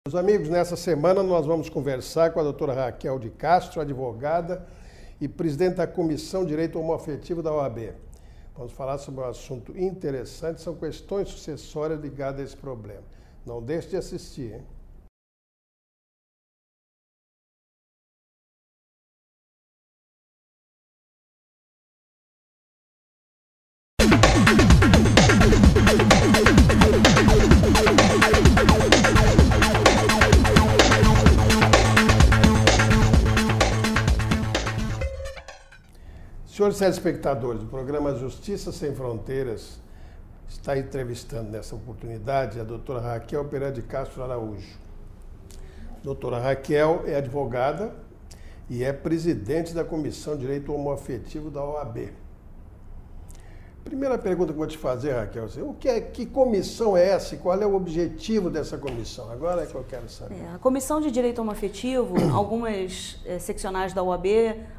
Meus amigos, nessa semana nós vamos conversar com a doutora Raquel de Castro, advogada e presidente da Comissão de Direito Homoafetivo da OAB. Vamos falar sobre um assunto interessante, são questões sucessórias ligadas a esse problema. Não deixe de assistir, hein? Senhores telespectadores, o programa Justiça Sem Fronteiras está entrevistando nessa oportunidade a doutora Raquel Pereira de Castro Araújo. Doutora Raquel é advogada e é presidente da Comissão de Direito Homoafetivo da OAB. Primeira pergunta que eu vou te fazer, Raquel, que comissão é essa e qual é o objetivo dessa comissão? Agora é que eu quero saber. A Comissão de Direito Homoafetivo, algumas seccionais da OAB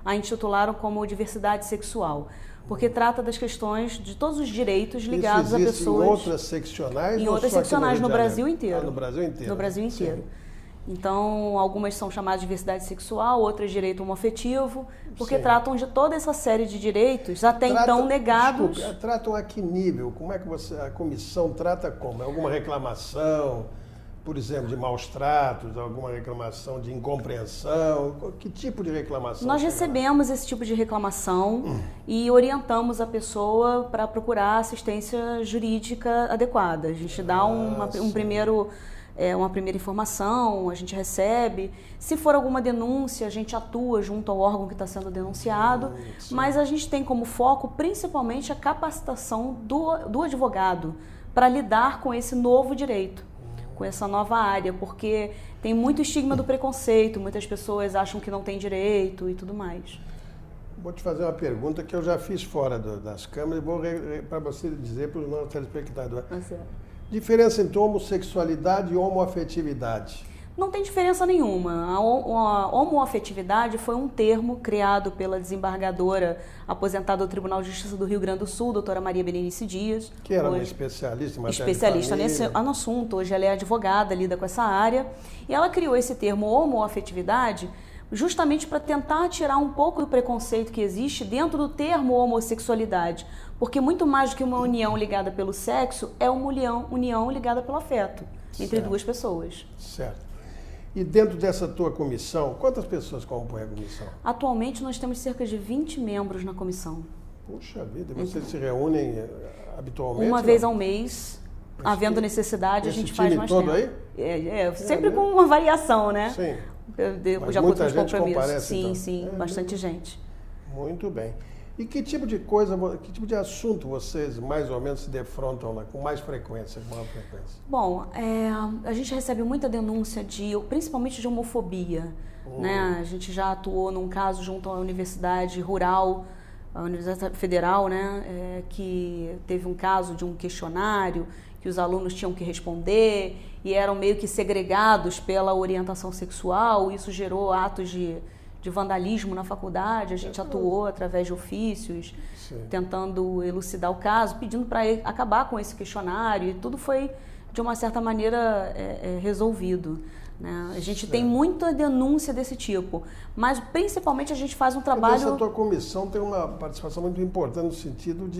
a intitularam como diversidade sexual, porque trata das questões de todos os direitos ligados a pessoas... em outras seccionais? Em outras seccionais no Brasil inteiro. Ah, no Brasil inteiro. No Brasil inteiro. Sim. Então, algumas são chamadas de diversidade sexual, outras direito homoafetivo, porque Sim. tratam de toda essa série de direitos até então negados. Desculpe, tratam a que nível? Como é que a comissão trata como? É alguma reclamação, por exemplo, de maus tratos, alguma reclamação de incompreensão? Que tipo de reclamação? Nós recebemos esse tipo de reclamação e orientamos a pessoa para procurar assistência jurídica adequada. A gente dá uma primeira informação, a gente recebe. Se for alguma denúncia, a gente atua junto ao órgão que está sendo denunciado, mas a gente tem como foco principalmente a capacitação do advogado para lidar com esse novo direito, com essa nova área, porque tem muito estigma do preconceito, muitas pessoas acham que não tem direito e tudo mais. Vou te fazer uma pergunta que eu já fiz fora das câmeras e vou para você dizer para os nossos telespectadores. Diferença entre homossexualidade e homoafetividade? Não tem diferença nenhuma. A homoafetividade foi um termo criado pela desembargadora aposentada do Tribunal de Justiça do Rio Grande do Sul, doutora Maria Berenice Dias. Que era uma especialista em matéria especialista de nesse assunto. Hoje ela é advogada, lida com essa área. E ela criou esse termo homoafetividade justamente para tentar tirar um pouco do preconceito que existe dentro do termo homossexualidade. Porque muito mais do que uma união ligada pelo sexo, é uma união ligada pelo afeto entre duas pessoas. Certo. E dentro dessa tua comissão, quantas pessoas compõem a comissão? Atualmente nós temos cerca de 20 membros na comissão. Puxa vida, e vocês se reúnem habitualmente? Uma vez ao mês, havendo necessidade, a gente faz mais tempo. Esse time todo aí? Sempre com uma variação, né? Sim. De acordo com os compromissos. Comparece, sim, então. sim, bastante gente. Muito bem. E que tipo de coisa, que tipo de assunto vocês mais ou menos se defrontam lá com mais frequência, com maior frequência? Bom, a gente recebe muita denúncia principalmente de homofobia, né? A gente já atuou num caso junto à Universidade Rural, a Universidade Federal, né? Que teve um caso de um questionário que os alunos tinham que responder e eram meio que segregados pela orientação sexual. Isso gerou atos de vandalismo na faculdade. A gente atuou através de ofícios, tentando elucidar o caso, pedindo para acabar com esse questionário, e tudo foi, de uma certa maneira, resolvido, né? A gente tem muita denúncia desse tipo, mas principalmente a gente faz um trabalho... Essa tua comissão tem uma participação muito importante no sentido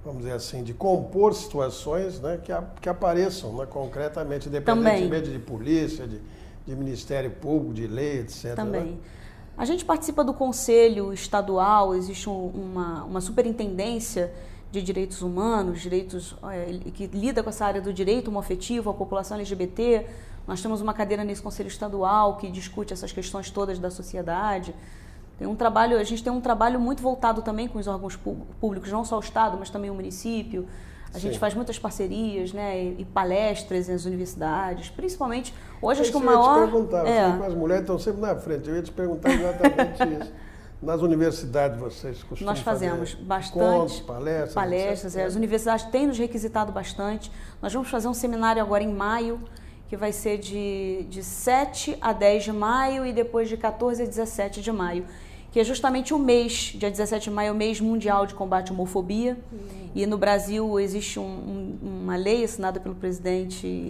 vamos dizer assim, de compor situações, né, que apareçam, né, concretamente, independentemente de polícia, de Ministério Público, de lei, etc. Também. Né? A gente participa do Conselho Estadual, existe uma superintendência de direitos humanos, que lida com essa área do direito homoafetivo, a população LGBT. Nós temos uma cadeira nesse Conselho Estadual que discute essas questões todas da sociedade. A gente tem um trabalho muito voltado também com os órgãos públicos, não só o Estado, mas também o município. A gente faz muitas parçarias, né, e palestras nas universidades, principalmente hoje acho que o maior... Eu ia te perguntar, as mulheres estão sempre na frente, eu ia te perguntar exatamente isso. Nas universidades vocês costumam Nós fazemos fazer bastante palestras, as universidades têm nos requisitado bastante. Nós vamos fazer um seminário agora em maio, que vai ser de 7 a 10 de maio e depois de 14 a 17 de maio. que é justamente o mês, dia 17 de maio, é o mês mundial de combate à homofobia. E no Brasil existe uma lei assinada pelo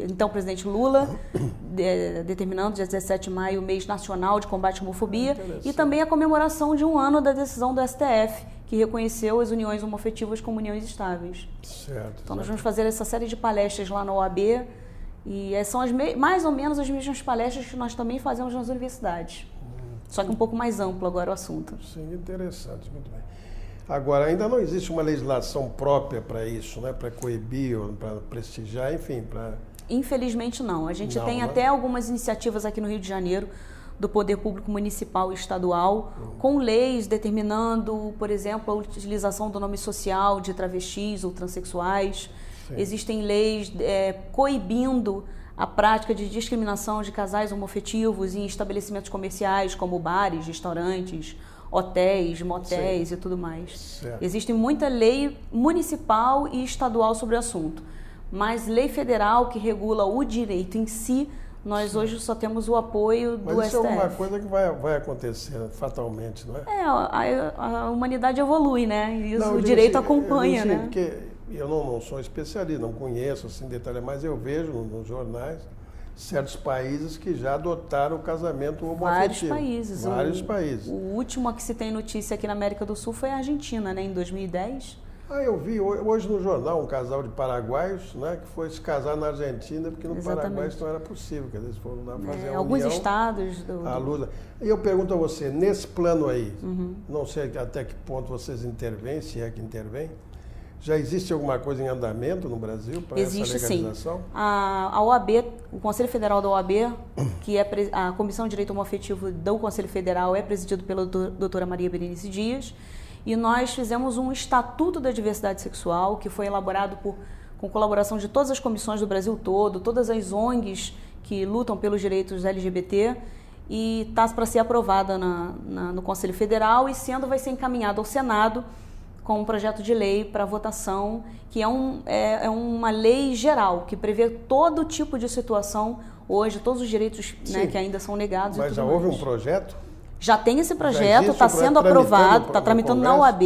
então presidente Lula, determinando dia 17 de maio o mês nacional de combate à homofobia, e também a comemoração de 1 ano da decisão do STF, que reconheceu as uniões homoafetivas como uniões estáveis. Certo. Então nós vamos fazer essa série de palestras lá na OAB, e são mais ou menos as mesmas palestras que nós também fazemos nas universidades. Só que um pouco mais amplo agora o assunto. Sim, interessante, muito bem. Agora, ainda não existe uma legislação própria para isso, né? Para coibir, para prestigiar, enfim, para... Infelizmente não. A gente tem até algumas iniciativas aqui no Rio de Janeiro, do Poder Público Municipal e Estadual, com leis determinando, por exemplo, a utilização do nome social de travestis ou transexuais. Sim. Existem leis coibindo a prática de discriminação de casais homoafetivos em estabelecimentos comerciais, como bares, restaurantes, hotéis, motéis. Sim. E tudo mais. Certo. Existe muita lei municipal e estadual sobre o assunto, mas lei federal que regula o direito em si, nós Sim. hoje só temos o apoio do STF. Mas isso é uma coisa que vai acontecer fatalmente, não é? A humanidade evolui, né? E o direito acompanha, né? Porque eu não sou especialista, não conheço assim detalhe, mas eu vejo nos jornais certos países que já adotaram o casamento homoafetivo. Vários países. O último a que se tem notícia aqui na América do Sul foi a Argentina, né? Em 2010. Eu vi hoje no jornal um casal de paraguaios, né, que foi se casar na Argentina, porque no Paraguai isso não era possível, quer dizer, eles foram lá fazer a alguns união, estados à luz. E eu pergunto a você, nesse plano aí, não sei até que ponto vocês intervêm, se é que intervêm, já existe alguma coisa em andamento no Brasil para essa legalização? Sim. A OAB, o Conselho Federal da OAB, que é a Comissão de Direito Homoafetivo do Conselho Federal, é presidido pela doutora Maria Berenice Dias, e nós fizemos um Estatuto da Diversidade Sexual, que foi elaborado com colaboração de todas as comissões do Brasil todo, todas as ONGs que lutam pelos direitos LGBT, e está para ser aprovada no Conselho Federal, e vai ser encaminhado ao Senado com um projeto de lei para votação, que é uma lei geral, que prevê todo tipo de situação hoje, todos os direitos, né, que ainda são negados. Mas já houve um projeto? Já tem esse projeto, está sendo aprovado, está tramitando na OAB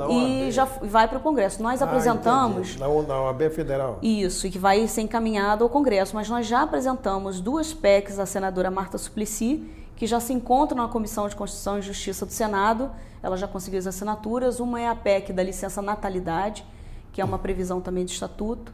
e já vai para o Congresso. Nós apresentamos... Na OAB Federal. Isso, e que vai ser encaminhado ao Congresso. Mas nós já apresentamos 2 PECs à senadora Marta Suplicy, que já se encontram na Comissão de Constituição e Justiça do Senado. Ela já conseguiu as assinaturas. Uma é a PEC da licença natalidade, que é uma previsão também do Estatuto,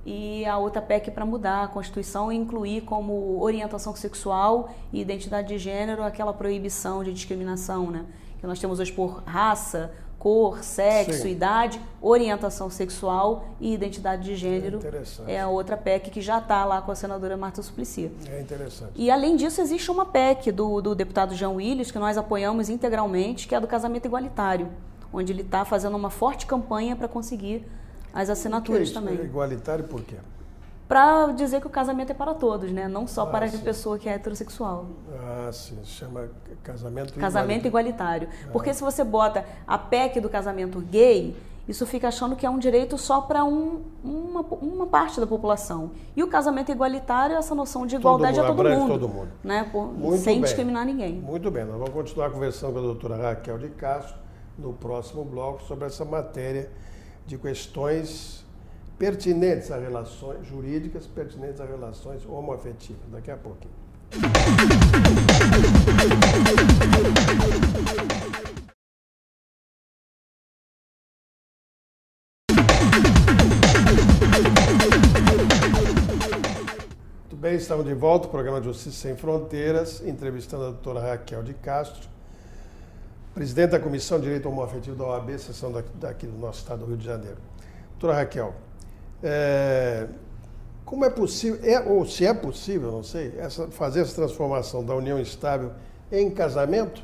e a outra PEC para mudar a Constituição e incluir como orientação sexual e identidade de gênero aquela proibição de discriminação, né? Que nós temos hoje por raça, cor, sexo, Sim. idade, orientação sexual e identidade de gênero. É a outra PEC que já está lá com a senadora Marta Suplicy. É interessante. E além disso existe uma PEC do deputado Jean Willis, que nós apoiamos integralmente, que é a do casamento igualitário, onde ele está fazendo uma forte campanha para conseguir as assinaturas também. Igualitário por quê? Para dizer que o casamento é para todos, né? Não só para a pessoa que é heterossexual. Sim. Chama casamento igualitário. Porque se você bota a PEC do casamento gay, isso fica achando que é um direito só para uma parte da população. E o casamento igualitário é essa noção de igualdade a todo mundo. Né? Sem discriminar ninguém. Muito bem. Nós vamos continuar conversando com a doutora Raquel de Castro no próximo bloco sobre essa matéria de questões pertinentes a relações jurídicas, pertinentes a relações homoafetivas. Daqui a pouquinho. Muito bem, estamos de volta, o programa Justiça Sem Fronteiras, entrevistando a doutora Raquel de Castro, presidente da Comissão de Direito Homoafetivo da OAB, seção daqui do nosso estado do Rio de Janeiro. Doutora Raquel, como é possível, ou se é possível, não sei, fazer essa transformação da união estável em casamento?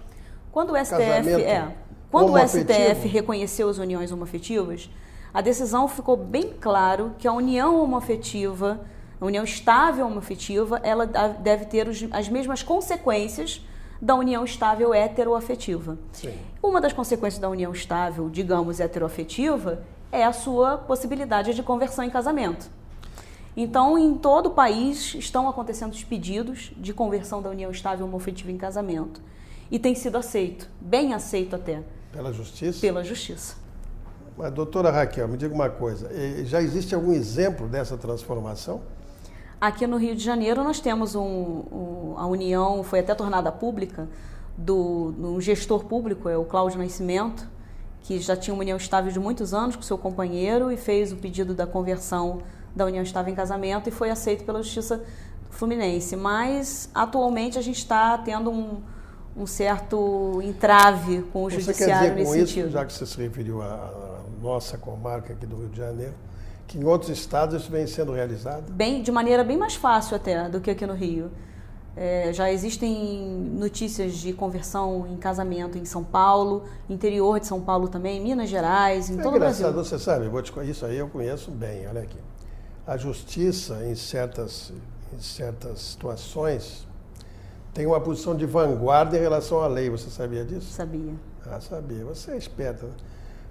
Quando o STF reconheceu as uniões homoafetivas, a decisão ficou bem claro que a união homoafetiva, a união estável homoafetiva, ela deve ter as mesmas consequências da união estável heteroafetiva. Sim. Uma das consequências da união estável, digamos, heteroafetiva, é a sua possibilidade de conversão em casamento. Então, em todo o país, estão acontecendo os pedidos de conversão da união estável homoafetiva em casamento. e tem sido aceito, bem aceito até. Pela Justiça? Pela Justiça. Mas, doutora Raquel, me diga uma coisa, já existe algum exemplo dessa transformação? Aqui no Rio de Janeiro nós temos a união, foi até tornada pública, do gestor público, é o Cláudio Nascimento, que já tinha uma união estável de muitos anos com seu companheiro e fez o pedido da conversão da união estável em casamento e foi aceito pela Justiça Fluminense. Mas, atualmente, a gente está tendo um certo entrave com o judiciário nesse sentido. Isso, já que você se referiu à nossa comarca aqui do Rio de Janeiro, que em outros estados isso vem sendo realizado? De maneira bem mais fácil até do que aqui no Rio. Já existem notícias de conversão em casamento em São Paulo, interior de São Paulo também, Minas Gerais, em todo o Brasil. Você sabe, isso aí eu conheço bem, olha aqui. A justiça, em certas situações, tem uma posição de vanguarda em relação à lei. Você sabia disso? Sabia. Sabia. Você é esperta, né?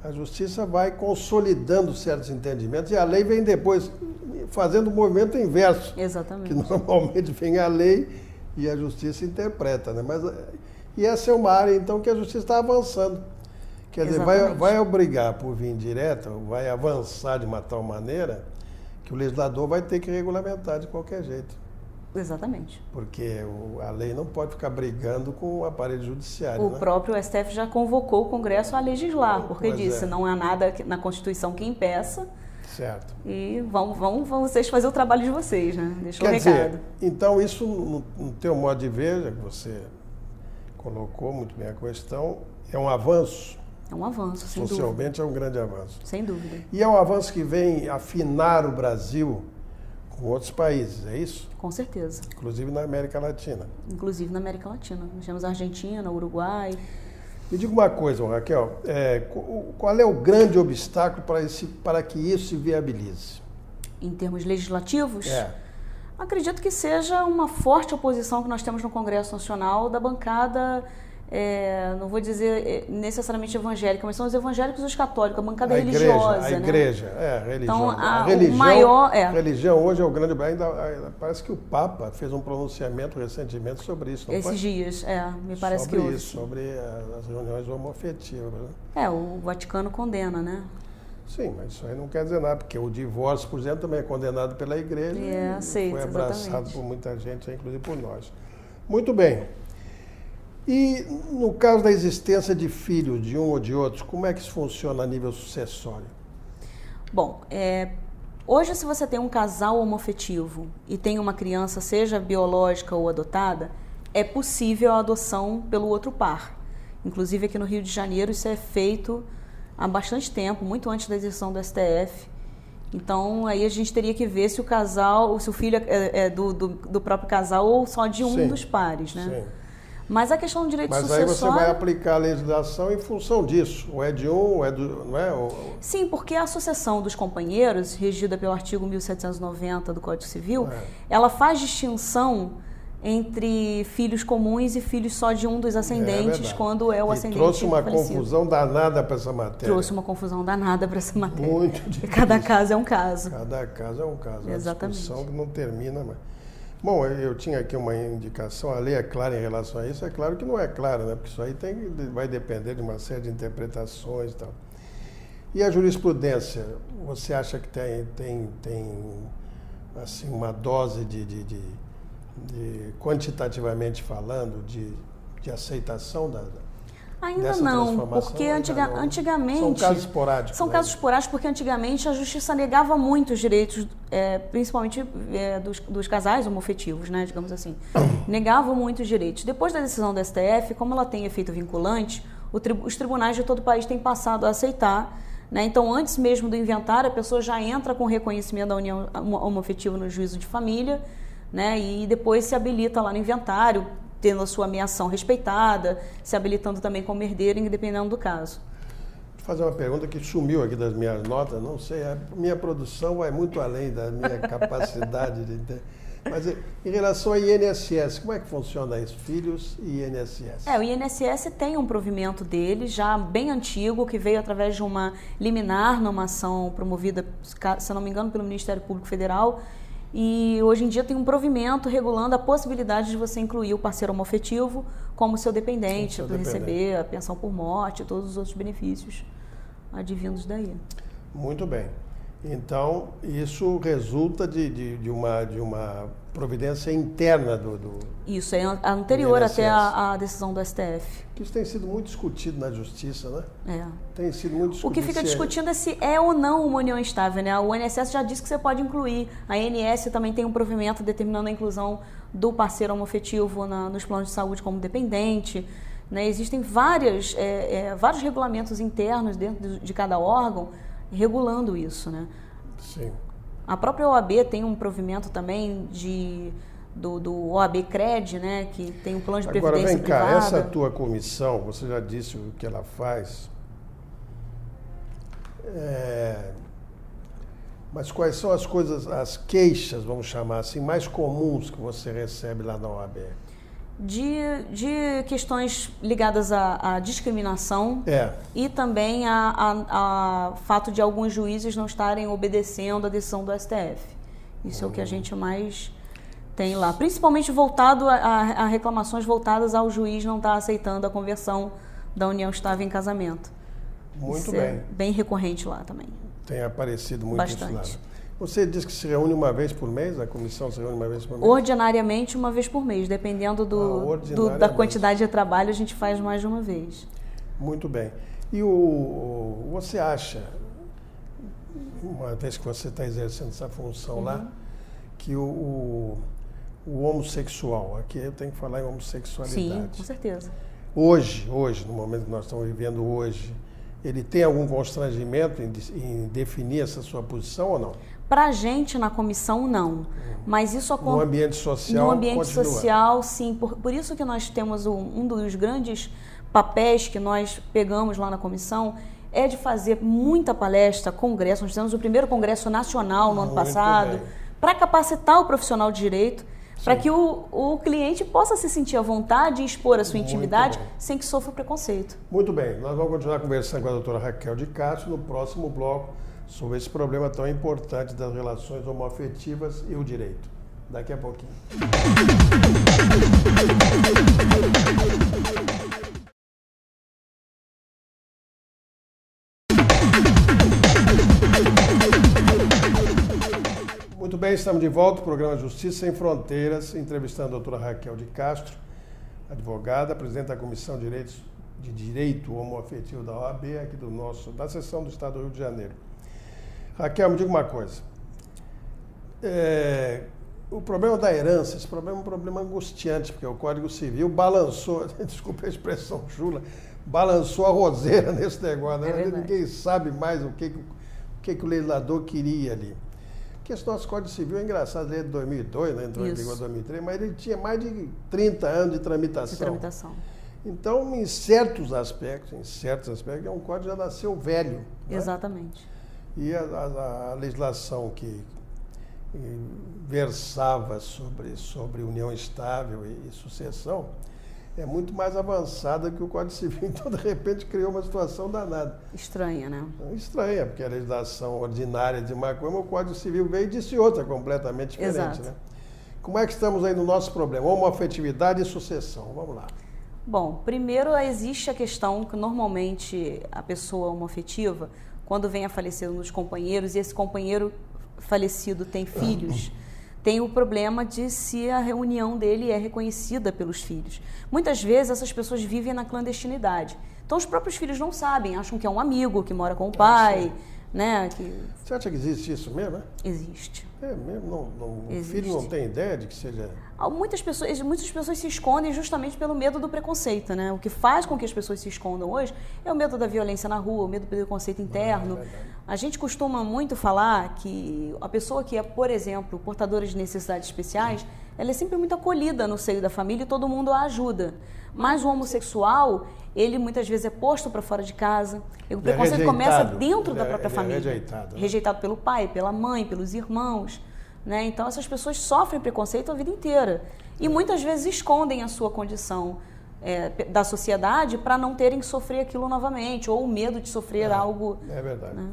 A justiça vai consolidando certos entendimentos e a lei vem depois fazendo o movimento inverso. Exatamente. Que normalmente vem a lei e a justiça interpreta, né? E essa é uma área, então, que a justiça está avançando. Quer dizer, vai obrigar por via indireta, vai avançar de uma tal maneira que o legislador vai ter que regulamentar de qualquer jeito. Exatamente. Porque a lei não pode ficar brigando com o aparelho judiciário. O próprio STF já convocou o Congresso a legislar, porque disse não há nada na Constituição que impeça. Certo. E vão vocês fazer o trabalho de vocês, né? Deixa o recado. Dizer, então, isso, no teu modo de ver, já que você colocou muito bem a questão, é um avanço. É um avanço, sem dúvida. Socialmente é um grande avanço. Sem dúvida. E é um avanço que vem afinar o Brasil com outros países, é isso? Com certeza. Inclusive na América Latina. Inclusive na América Latina. Nós temos a Argentina, o Uruguai. Me diga uma coisa, Raquel, qual é o grande obstáculo para que isso se viabilize? Em termos legislativos? Acredito que seja uma forte oposição que nós temos no Congresso Nacional da bancada, não vou dizer necessariamente evangélica, mas são os evangélicos e os católicos, a bancada religiosa. A igreja, a religião. Então, a religião hoje é o grande... Parece que o Papa fez um pronunciamento recentemente sobre isso, não Esses foi? dias, me parece que houve. Sobre as reuniões homoafetivas. Né? O Vaticano condena, né? Sim, mas isso aí não quer dizer nada, porque o divórcio, por exemplo, também é condenado pela igreja. Aceito, foi abraçado exatamente. por muita gente, inclusive por nós. Muito bem. E no caso da existência de filhos de um ou de outros, como é que isso funciona a nível sucessório? Bom, hoje se você tem um casal homoafetivo e tem uma criança, seja biológica ou adotada, é possível a adoção pelo outro par. Inclusive aqui no Rio de Janeiro isso é feito há bastante tempo, muito antes da decisão do STF. Então aí a gente teria que ver se o filho é do próprio casal ou só de um dos pares, né? Sim. Mas a questão do direito sucessório... Mas aí você vai aplicar a legislação em função disso. Ou é de um, ou é do... Não é? Sim, porque a sucessão dos companheiros, regida pelo artigo 1790 do Código Civil, ela faz distinção entre filhos comuns e filhos só de um dos ascendentes, quando é o ascendente trouxe uma falecido. Confusão danada para essa matéria. Trouxe uma confusão danada para essa matéria. Muito difícil. Cada caso é um caso. Cada caso é um caso. Exatamente. É uma discussão que não termina mais. Bom, eu tinha aqui uma indicação, a lei é clara em relação a isso, é claro que não é clara, né? Porque isso aí vai depender de uma série de interpretações e tal. E a jurisprudência, você acha que tem assim, uma dose de quantitativamente falando, de aceitação Ainda não, porque antigamente... São casos esporádicos. São casos esporádicos porque antigamente a justiça negava muito os direitos, principalmente dos casais homoafetivos, né, digamos assim. Negava muitos direitos. Depois da decisão do STF, como ela tem efeito vinculante, os tribunais de todo o país têm passado a aceitar, né? Então, antes mesmo do inventário, a pessoa já entra com reconhecimento da união homoafetiva no juízo de família, né, e depois se habilita lá no inventário, tendo a sua ameação respeitada, se habilitando também como herdeiro, independendo do caso. Vou fazer uma pergunta que sumiu aqui das minhas notas, não sei, a minha produção vai muito além da minha capacidade de entender. Mas em relação ao INSS, como é que funciona isso? Filhos e INSS? O INSS tem um provimento dele, já bem antigo, que veio através de uma liminar numa ação promovida, se não me engano, pelo Ministério Público Federal. E hoje em dia tem um provimento regulando a possibilidade de você incluir o parceiro homoafetivo como seu dependente, para receber a pensão por morte e todos os outros benefícios advindos daí. Muito bem. Então, isso resulta de uma providência interna do Isso, é anterior até a decisão do STF. Isso tem sido muito discutido na Justiça, né? É. Tem sido muito discutido. O que fica discutindo é se é ou não uma união estável, né? O INSS já disse que você pode incluir. A ANS também tem um provimento determinando a inclusão do parceiro homoafetivo nos planos de saúde como dependente. Né? Existem vários regulamentos internos dentro de cada órgão regulando isso, né? Sim. A própria OAB tem um provimento também do OAB Cred, né? Que tem um plano de previdência privada. Agora, vem cá, essa tua comissão, você já disse o que ela faz, mas quais são as queixas, vamos chamar assim, mais comuns que você recebe lá na OAB? De questões ligadas à discriminação e também a fato de alguns juízes não estarem obedecendo a decisão do STF. Isso é o que a gente mais tem lá. Principalmente voltado a reclamações voltadas ao juiz não estar aceitando a conversão da união estável em casamento. Muito isso bem. É bem recorrente lá também. Tem aparecido muito Bastante. isso lá. Você disse que se reúne uma vez por mês? A comissão se reúne uma vez por mês? Ordinariamente, uma vez por mês. Dependendo da quantidade de trabalho, a gente faz mais de uma vez. Muito bem. E você acha, uma vez que você está exercendo essa função lá, que o homossexual, aqui eu tenho que falar em homossexualidade. Sim, com certeza. Hoje, no momento que nós estamos vivendo hoje, ele tem algum constrangimento em definir essa sua posição ou não? Para a gente, na comissão, não. Mas isso acontece... No ambiente social, no ambiente continua. social, sim. Por isso que nós temos um dos grandes papéis que nós pegamos lá na comissão é de fazer muita palestra, congresso. Nós fizemos o primeiro congresso nacional no ano passado, para capacitar o profissional de direito, para que o cliente possa se sentir à vontade e expor a sua intimidade sem que sofra preconceito. Muito bem. Nós vamos continuar conversando com a doutora Raquel de Castro no próximo bloco sobre esse problema tão importante das relações homoafetivas e o direito. Daqui a pouquinho. Muito bem, estamos de volta, programa Justiça Sem Fronteiras, entrevistando a doutora Raquel de Castro, advogada, presidente da Comissão de Direito Homoafetivo da OAB, aqui da seção do Estado do Rio de Janeiro. Raquel, me diga uma coisa. O problema da herança, esse problema é um problema angustiante, porque o Código Civil balançou, desculpa a expressão chula, balançou a roseira nesse negócio, né? Ninguém sabe mais o que o legislador queria ali. Porque esse nosso Código Civil é engraçado, ele é de 2002, né? Entrou em vigor em 2003, mas ele tinha mais de 30 anos de tramitação. Então, em certos aspectos, é um código que já nasceu velho. Né? Exatamente. E a legislação que versava sobre união estável e sucessão é muito mais avançada que o Código Civil. Então, de repente, criou uma situação danada. Estranha, né? Estranha, porque a legislação ordinária de uma coisa, o Código Civil veio e disse outra, completamente diferente. Exato. Né? Como é que estamos aí no nosso problema? Homoafetividade e sucessão. Vamos lá. Bom, primeiro existe a questão que normalmente a pessoa homoafetiva, quando vem a falecer um dos companheiros e esse companheiro falecido tem filhos, tem o problema de se a reunião dele é reconhecida pelos filhos. Muitas vezes essas pessoas vivem na clandestinidade. Então os próprios filhos não sabem, acham que é um amigo que mora com o pai, né? Você acha que existe isso mesmo? Né? Existe. É mesmo? O filho não tem ideia de que seja... Muitas pessoas se escondem justamente pelo medo do preconceito, né? O que faz com que as pessoas se escondam hoje é o medo da violência na rua, o medo do preconceito interno. A gente costuma muito falar que a pessoa que é, por exemplo, portadora de necessidades especiais, ela é sempre muito acolhida no seio da família e todo mundo a ajuda. Mas o homossexual, ele muitas vezes é posto para fora de casa. O preconceito começa dentro da própria família. Rejeitado pelo pai, pela mãe, pelos irmãos. Né? Então, essas pessoas sofrem preconceito a vida inteira. E muitas vezes escondem a sua condição da sociedade para não terem que sofrer aquilo novamente, ou o medo de sofrer algo... É verdade. Né?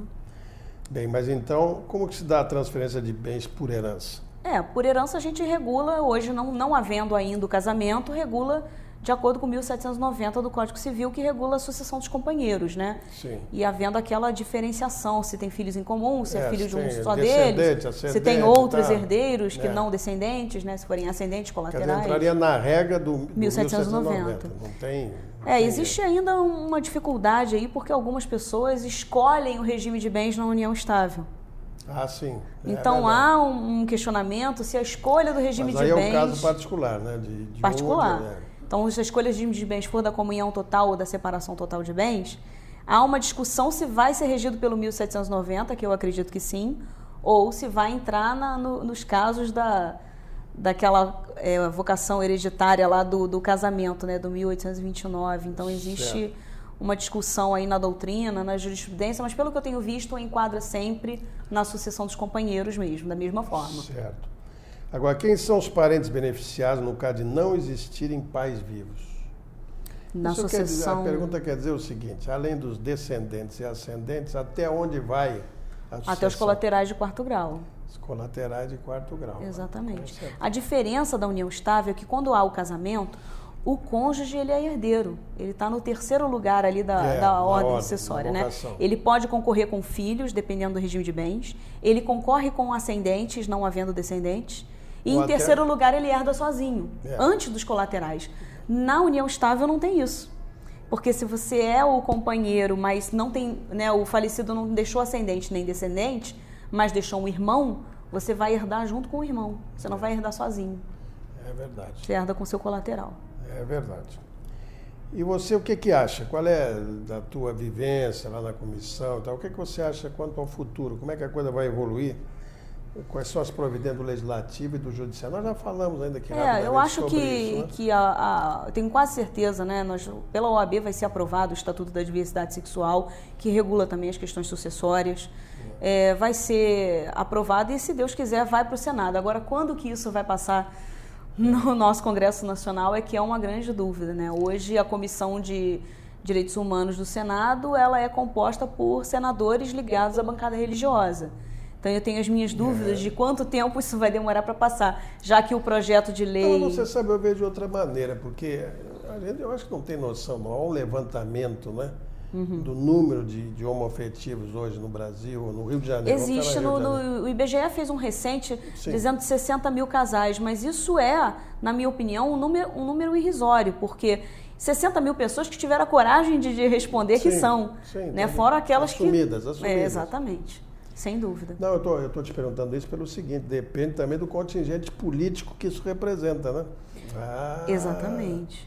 Bem, mas então, como que se dá a transferência de bens por herança? Por herança a gente regula, hoje não havendo ainda o casamento, regula de acordo com 1790 do Código Civil, que regula a sucessão dos companheiros, né? Sim. E havendo aquela diferenciação, se tem filhos em comum, se é filho de um só descendente, deles, se tem outros tá. herdeiros que não descendentes, né? Se forem ascendentes colaterais. Quer dizer, entraria na regra do 1790. Não tem... Existe ainda uma dificuldade aí, porque algumas pessoas escolhem o regime de bens na união estável. Ah, sim. Então há um questionamento se a escolha do regime de bens... Mas aí é um caso particular, né? De particular. Então, se a escolha de regime de bens for da comunhão total ou da separação total de bens, há uma discussão se vai ser regido pelo 1790, que eu acredito que sim, ou se vai entrar nos casos daquela vocação hereditária lá do casamento, né? Do 1829. Então, existe uma discussão aí na doutrina, na jurisprudência, mas pelo que eu tenho visto, enquadra sempre na sucessão dos companheiros mesmo, da mesma forma. Certo. Agora, quem são os parentes beneficiados no caso de não existirem pais vivos? Na sucessão... A pergunta quer dizer o seguinte, além dos descendentes e ascendentes, até onde vai a sucessão? Até os colaterais de quarto grau. Os colaterais de quarto grau. Exatamente. A diferença da união estável é que quando há o casamento, o cônjuge ele é herdeiro. Ele está no terceiro lugar ali da ordem sucessória, né? Ele pode concorrer com filhos, dependendo do regime de bens. Ele concorre com ascendentes, não havendo descendentes. E em terceiro lugar ele herda sozinho, antes dos colaterais. Na união estável não tem isso. Porque se você é o companheiro, mas não tem, né, o falecido não deixou ascendente nem descendente, mas deixou um irmão, você vai herdar junto com o irmão. Você não vai herdar sozinho. É verdade. Você herda com seu colateral. É verdade. E você, o que acha? Qual é da tua vivência lá na comissão e tal? O que você acha quanto ao futuro? Como é que a coisa vai evoluir? Quais são as providências do Legislativo e do Judiciário? Nós já falamos ainda aqui eu acho sobre isso, né? eu tenho quase certeza, né? Pela OAB vai ser aprovado o Estatuto da Diversidade Sexual, que regula também as questões sucessórias. Vai ser aprovado e, se Deus quiser, vai para o Senado. Agora, quando que isso vai passar no nosso Congresso Nacional é que é uma grande dúvida, né? Hoje, a Comissão de Direitos Humanos do Senado, ela é composta por senadores ligados à bancada religiosa. Então, eu tenho as minhas dúvidas de quanto tempo isso vai demorar para passar, já que o projeto de lei... Não, você sabe, eu vejo de outra maneira, porque a gente, eu acho que não tem noção, não. Há um levantamento, né, do número de homoafetivos hoje no Brasil, no Rio de Janeiro. Existe, o IBGE fez um recente dizendo de 60 mil casais, mas isso é, na minha opinião, um número irrisório, porque 60 mil pessoas que tiveram a coragem de responder que são, né, fora aquelas assumidas. Exatamente. Sem dúvida. Não, eu estou te perguntando isso pelo seguinte, depende também do contingente político que isso representa, né? Exatamente.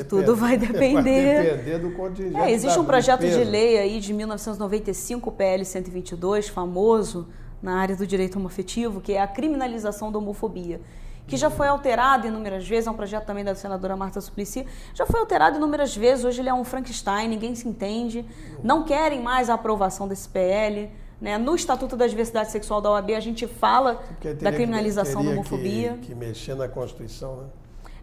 Tudo vai depender. Vai depender do contingente. Existe um projeto de lei aí de 1995, o PL 122, famoso na área do direito homoafetivo, que é a criminalização da homofobia, que já foi alterado inúmeras vezes, é um projeto também da senadora Marta Suplicy, já foi alterado inúmeras vezes, hoje ele é um Frankenstein, ninguém se entende, não querem mais a aprovação desse PL. Né? No Estatuto da Diversidade Sexual da OAB, a gente fala da criminalização da homofobia. Que mexer na Constituição,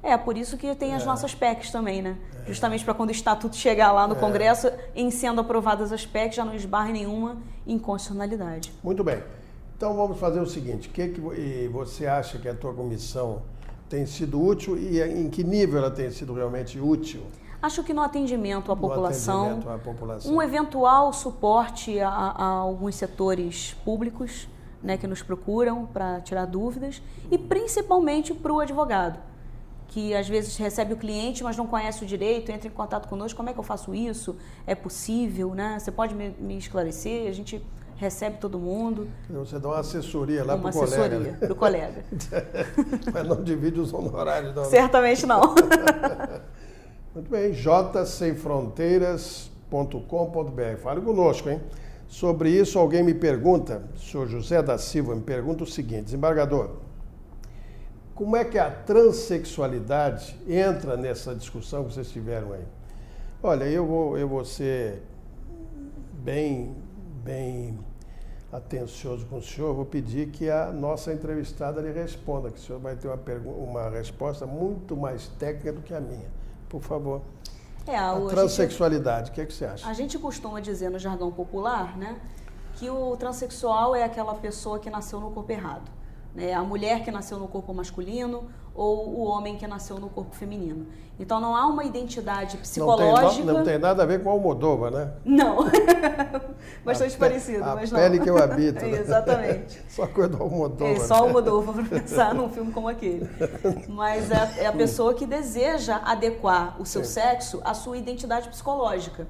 né? Por isso que tem as nossas PECs também, né? Justamente para quando o Estatuto chegar lá no Congresso, em sendo aprovadas as PECs, já não esbarre nenhuma inconstitucionalidade. Muito bem. Então vamos fazer o seguinte, que você acha que a tua comissão tem sido útil e em que nível ela tem sido realmente útil? Acho que no atendimento à população, um eventual suporte a alguns setores públicos, né, que nos procuram para tirar dúvidas, e principalmente para o advogado, que às vezes recebe o cliente, mas não conhece o direito, entra em contato conosco, como é que eu faço isso? É possível, né? Você pode me esclarecer? A gente recebe todo mundo. Você dá uma assessoria lá para o colega. Uma assessoria para o colega. Mas não divide os honorários, não. Certamente não. Muito bem, jsemfronteiras.com.br. Fale conosco, hein? Sobre isso, alguém me pergunta, o senhor José da Silva me pergunta o seguinte, desembargador, como é que a transexualidade entra nessa discussão que vocês tiveram aí? Olha, eu vou ser bem atencioso com o senhor, vou pedir que a nossa entrevistada lhe responda, que o senhor vai ter uma resposta muito mais técnica do que a minha. Por favor. A transexualidade, o que é que você acha? A gente costuma dizer no jargão popular, né, que o transexual é aquela pessoa que nasceu no corpo errado. Né? A mulher que nasceu no corpo masculino ou o homem que nasceu no corpo feminino. Então não há uma identidade psicológica. Não tem nada a ver com Almodóvar, né? Não. Bastante parecido, mas não. A pele que eu habito. Né? Exatamente. Só coisa do Almodóvar. Só Almodóvar para pensar num filme como aquele. Mas é a pessoa que deseja adequar o seu sexo à sua identidade psicológica.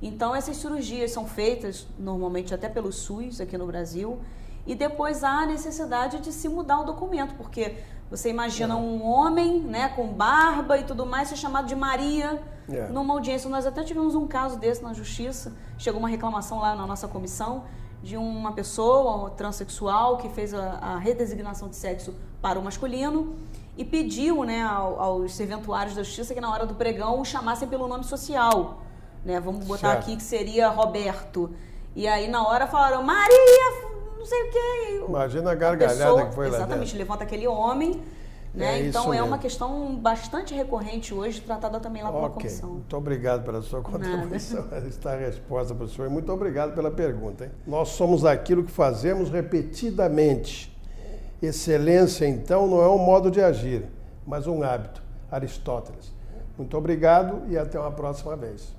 Então essas cirurgias são feitas normalmente até pelo SUS aqui no Brasil. E depois há a necessidade de se mudar o documento, porque você imagina um homem, né, com barba e tudo mais, ser chamado de Maria numa audiência. Nós até tivemos um caso desse na justiça, chegou uma reclamação lá na nossa comissão de uma pessoa transexual que fez a redesignação de sexo para o masculino e pediu, né, aos serventuários da justiça que na hora do pregão o chamassem pelo nome social, né, vamos botar aqui que seria Roberto. E aí na hora falaram, Maria... não sei o que. Imagina a gargalhada que foi lá. Exatamente, levanta aquele homem, né? Então é uma questão bastante recorrente hoje, tratada também lá pela comissão. Muito obrigado pela sua contribuição. Está a resposta, professor. E muito obrigado pela pergunta. Hein? Nós somos aquilo que fazemos repetidamente. Excelência, então, não é um modo de agir, mas um hábito. Aristóteles. Muito obrigado e até uma próxima vez.